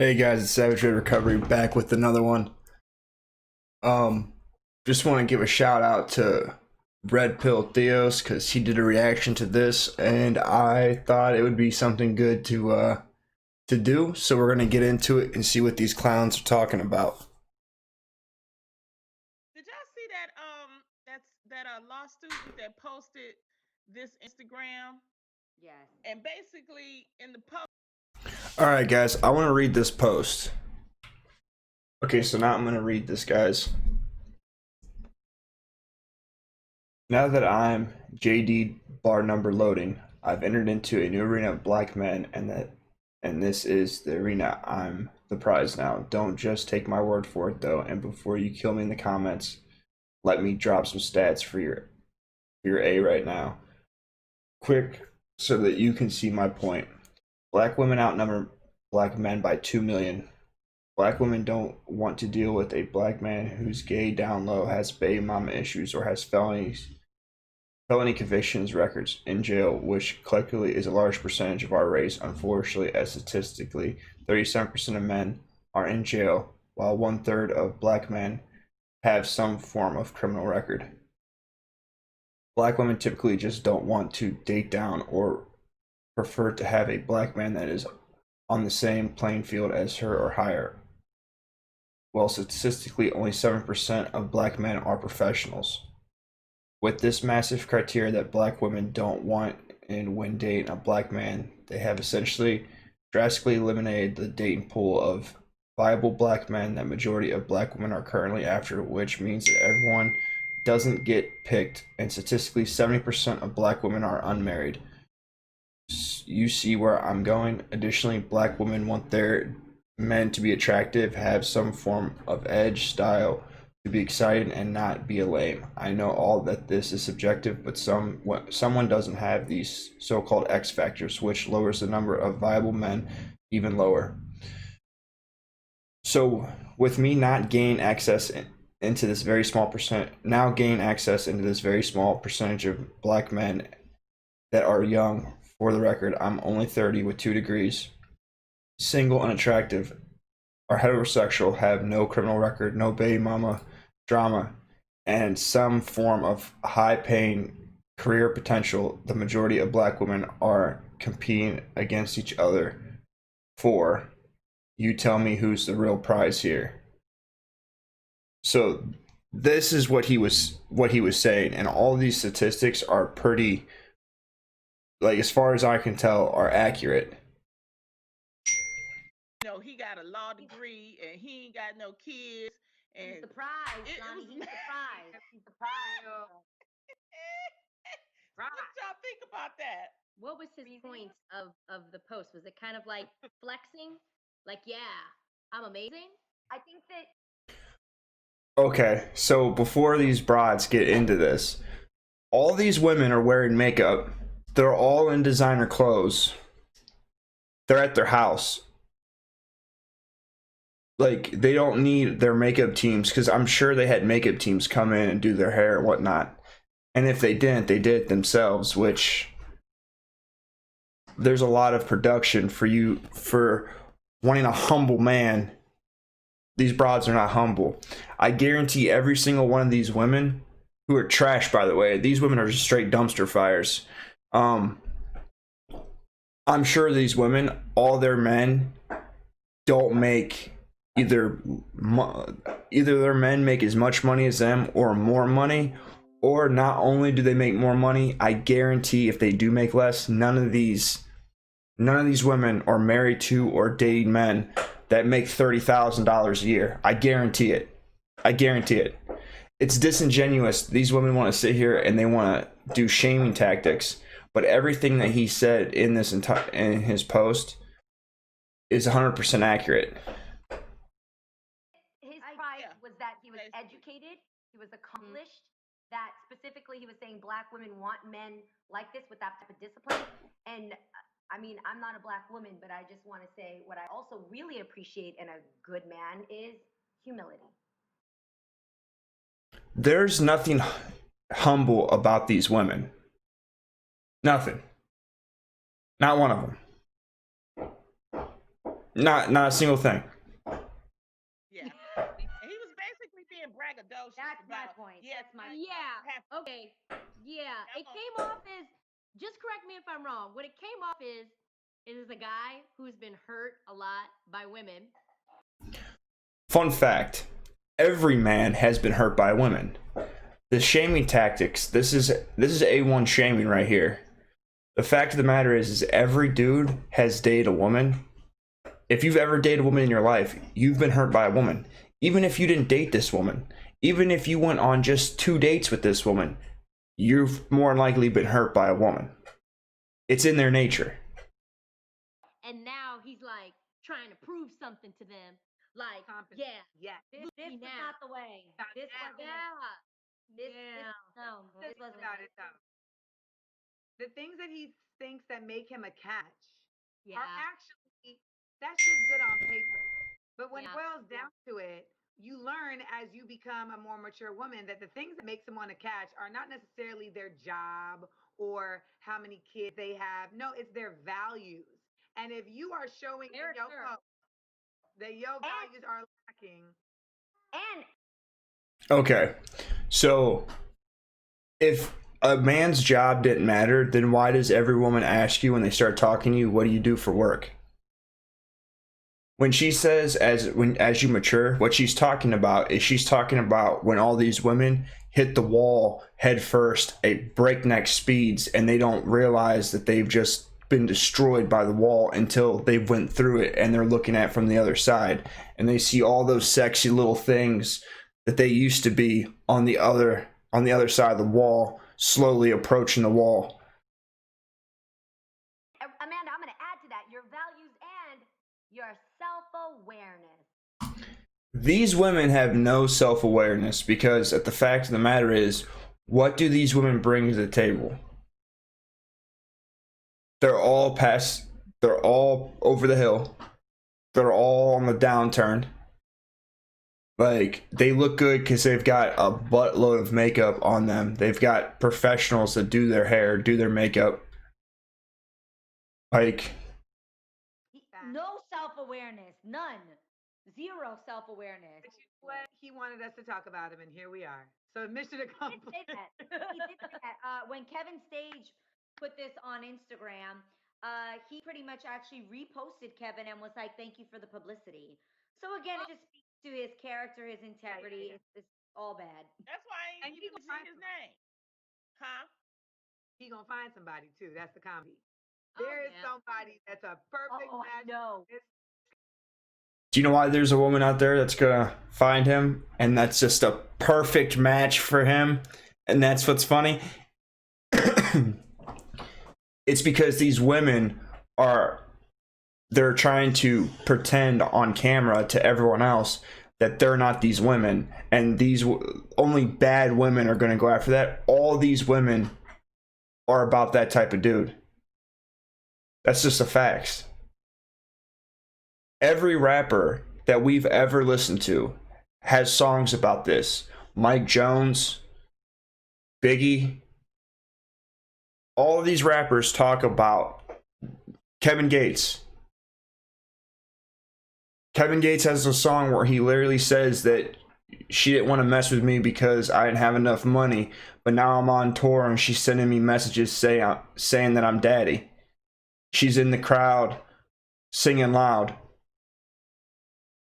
Hey guys, it's Savage Red Recovery back with another one. Um, just want to give a shout out to Red Pill Theos because he did a reaction to this, and I thought it would be something good to do. So we're gonna get into it and see what these clowns are talking about. Did y'all see that law student that posted this Instagram? Yes. And basically in the post All right, guys, I want to read this post. Okay, so now I'm gonna read this, guys. Now that I'm JD bar number loading, I've entered into a new arena of black men, and this is the arena. I'm the prize now. Don't just take my word for it though, and before you kill me in the comments, let me drop some stats for your A right now. Quick so that you can see my point. Black women outnumber black men by 2 million. Black women don't want to deal with a black man who's gay down low, has baby mama issues, or has felony convictions records in jail, which collectively is a large percentage of our race. Unfortunately, as statistically, 37% of men are in jail, while 1/3 of black men have some form of criminal record. Black women typically just don't want to date down or prefer to have a black man that is on the same playing field as her or higher. While statistically only 7% of black men are professionals. With this massive criteria that black women don't want and when dating a black man, they have essentially drastically eliminated the dating pool of viable black men that majority of black women are currently after, which means that everyone doesn't get picked, and statistically 70% of black women are unmarried. You see where I'm going. Additionally, black women want their men to be attractive, have some form of edge, style, to be excited and not be a lame. I know all that this is subjective, but someone doesn't have these so-called X factors, which lowers the number of viable men even lower. So with me not gain access into this very small percentage of black men that are young. For the record, I'm only 30 with 2 degrees, single and attractive, are heterosexual, have no criminal record, no baby mama drama, and some form of high paying career potential. The majority of black women are competing against each other for. You tell me who's the real prize here. So this is what he was saying, and all these statistics are pretty, like, as far as I can tell, are accurate. he got a law degree and he ain't got no kids. And He's the prize, Johnny. He's the prize. He's the prize. What y'all think about that? What was his point of the post? Was it kind of like flexing? Like, yeah, I'm amazing? I think that. Okay, so before these broads get into this, all these women are wearing makeup. They're all in designer clothes. They're at their house. Like, they don't need their makeup teams, because I'm sure they had makeup teams come in and do their hair and whatnot. And if they didn't, they did it themselves, which there's a lot of production for wanting a humble man. These broads are not humble. I guarantee every single one of these women, who are trash, by the way, these women are just straight dumpster fires. I'm sure these women, all their men don't make either their men make as much money as them or more money, or not only do they make more money, I guarantee if they do make less, none of these women are married to or dating men that make $30,000 a year. I guarantee it. It's disingenuous. These women want to sit here and they want to do shaming tactics, but everything that he said in his post is 100% accurate. His pride was that he was educated, he was accomplished, that specifically he was saying black women want men like this with that type of discipline. And I mean, I'm not a black woman, but I just want to say what I also really appreciate in a good man is humility. There's nothing humble about these women. Nothing. Not one of them. Not a single thing. Yeah. And he was basically being braggadocious. That's my about, point. Yes, That's my Okay. Yeah. It came off as, just correct me if I'm wrong. What it came off is a guy who's been hurt a lot by women. Fun fact: every man has been hurt by women. The shaming tactics. This is A1 shaming right here. The fact of the matter is every dude has dated a woman. If you've ever dated a woman in your life, you've been hurt by a woman. Even if you didn't date this woman, even if you went on just 2 dates with this woman, you've more than likely been hurt by a woman. It's in their nature. And now he's like trying to prove something to them. Like, yeah, this look was me now. not the way. This wasn't it. Yeah. No, this wasn't about it. it though. The things that he thinks that make him a catch Yeah. are actually that's just good on paper. But when Yeah. it boils down to it, you learn as you become a more mature woman that the things that make someone a catch are not necessarily their job or how many kids they have. No, it's their values. And if you are showing in your post that your values are lacking, And Okay, so if a man's job didn't matter, then why does every woman ask you when they start talking to you, what do you do for work? When she says as you mature, what she's talking about is she's talking about when all these women hit the wall head first at breakneck speeds and they don't realize that they've just been destroyed by the wall until they went through it and they're looking at it from the other side and they see all those sexy little things that they used to be on the other side of the wall slowly approaching the wall. Amanda, I'm going to add to that your values and your self-awareness. These women have no self-awareness because the fact of the matter is, what do these women bring to the table? They're all over the hill. They're all on the downturn. Like, they look good because they've got a buttload of makeup on them. They've got professionals that do their hair, do their makeup. Like, no self-awareness, none, zero self-awareness. but you know what? He wanted us to talk about him, and here we are. So mission accomplished. He did say that. When Kevin Stage put this on Instagram, he pretty much actually reposted Kevin and was like, "Thank you for the publicity." So again, it just speaks to his character, his integrity. It's all bad. That's why And you he didn't gonna see find his name. Huh? He gonna find somebody too. That's the comedy. Oh, There is yeah. somebody that's a perfect match. No. do you know why there's a woman out there that's gonna find him and that's just a perfect match for him? And that's what's funny. It's because these women they're trying to pretend on camera to everyone else that they're not these women, and these only bad women are going to go after that. All these women are about that type of dude. That's just the facts. Every rapper that we've ever listened to has songs about this. Mike Jones, Biggie, all of these rappers talk about Kevin Gates. Kevin Gates has a song where he literally says that she didn't want to mess with me because I didn't have enough money, but now I'm on tour and she's sending me messages saying that I'm daddy. She's in the crowd singing loud.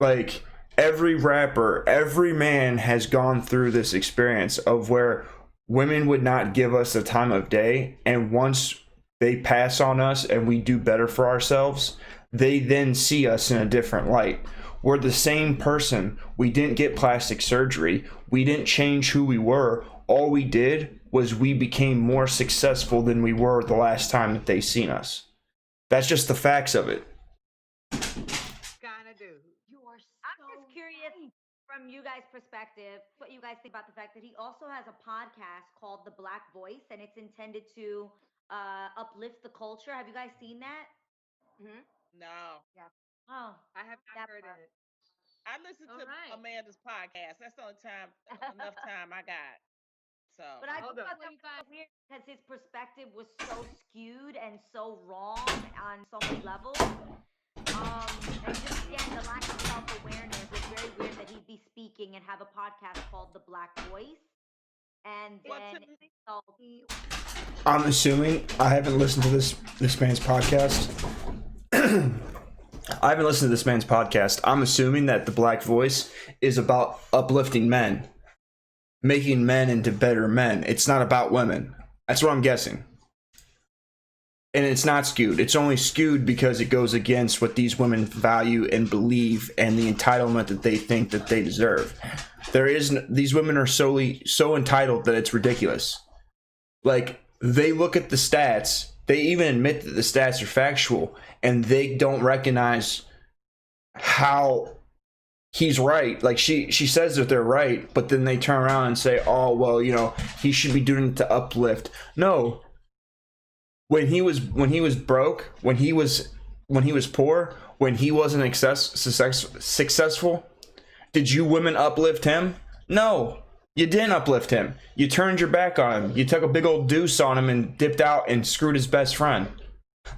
Like, every rapper, every man has gone through this experience of where women would not give us the time of day, and once they pass on us and we do better for ourselves, they then see us in a different light. We're the same person. We didn't get plastic surgery. We didn't change who we were. All we did was we became more successful than we were the last time that they seen us. That's just the facts of it. Kinda do. I'm just curious from you guys' perspective, what you guys think about the fact that he also has a podcast called The Black Voice, and it's intended to uplift the culture. Have you guys seen that? Mm-hmm. No. Yeah. Oh, I have not heard part. it. I listen to Amanda's podcast. That's the only enough time I got. So, but I thought that was weird because his perspective was so skewed and so wrong on so many levels And just again, the lack of self-awareness. It's very weird that he'd be speaking and have a podcast called The Black Voice, and then I'm assuming I haven't listened to this man's podcast. I haven't listened to this man's podcast. I'm assuming that the Black Voice is about uplifting men, making men into better men. It's not about women. That's what I'm guessing. And it's not skewed. It's only skewed because it goes against what these women value and believe and the entitlement that they think that they deserve. These women are so entitled that it's ridiculous. Like, they look at the stats, they even admit that the stats are factual, and they don't recognize how he's right. Like, she says that they're right, but then they turn around and say, oh, well, you know, he should be doing it to uplift. No. When he was broke, when he was poor, when he wasn't successful, did you women uplift him? No, you didn't uplift him. You turned your back on him. You took a big old deuce on him and dipped out and screwed his best friend.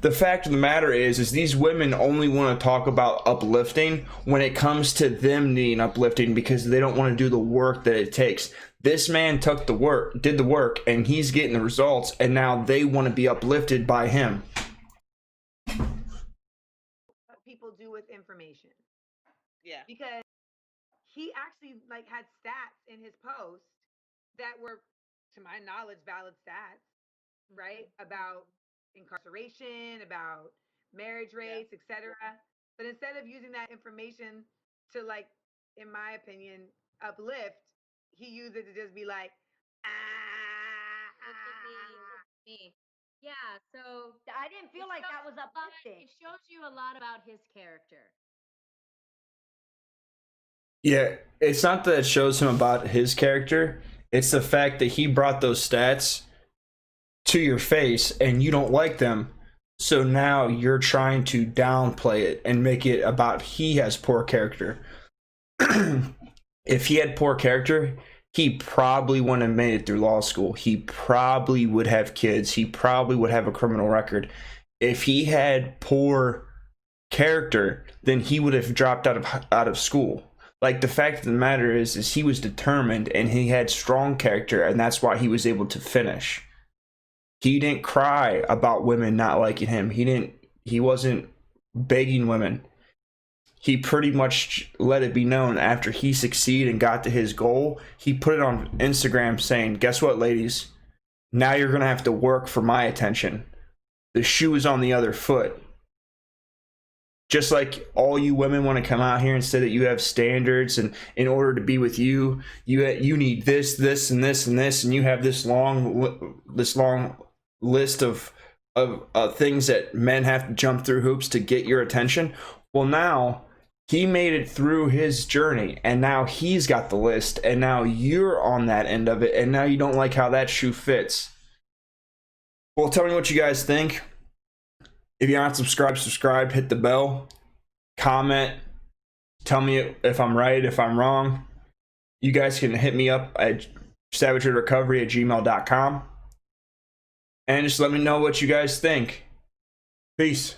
The fact of the matter is these women only want to talk about uplifting when it comes to them needing uplifting because they don't want to do the work that it takes. This man did the work, and he's getting the results, and now they want to be uplifted by him. What people do with information. Yeah. Because he actually like had stats in his post that were, to my knowledge, valid stats, right? About incarceration, about marriage rates, etc. But instead of using that information to, like, in my opinion, uplift, he used it to just be like, Look at me. Yeah, so I didn't feel like that was uplifting. it shows you a lot about his character. Yeah, it's not that it shows him about his character. It's the fact that he brought those stats to your face and you don't like them. So now you're trying to downplay it and make it about he has poor character. If he had poor character, he probably wouldn't have made it through law school. He probably would have kids. He probably would have a criminal record. If he had poor character, then he would have dropped out of school. Like, the fact of the matter is he was determined and he had strong character, and that's why he was able to finish. He didn't cry about women not liking him. He wasn't begging women. He pretty much let it be known after he succeeded and got to his goal. He put it on Instagram saying, guess what, ladies? Now you're going to have to work for my attention. The shoe is on the other foot. Just like all you women want to come out here and say that you have standards, and in order to be with you, you need this, this, and this, and this, and you have this long list of things that men have to jump through hoops to get your attention. Well, now he made it through his journey, and now he's got the list, and now you're on that end of it, and now you don't like how that shoe fits. Well, tell me what you guys think. If you're not subscribe, hit the bell, comment, tell me if I'm right, if I'm wrong. You guys can hit me up at savagerecovery@gmail.com. And just let me know what you guys think. Peace.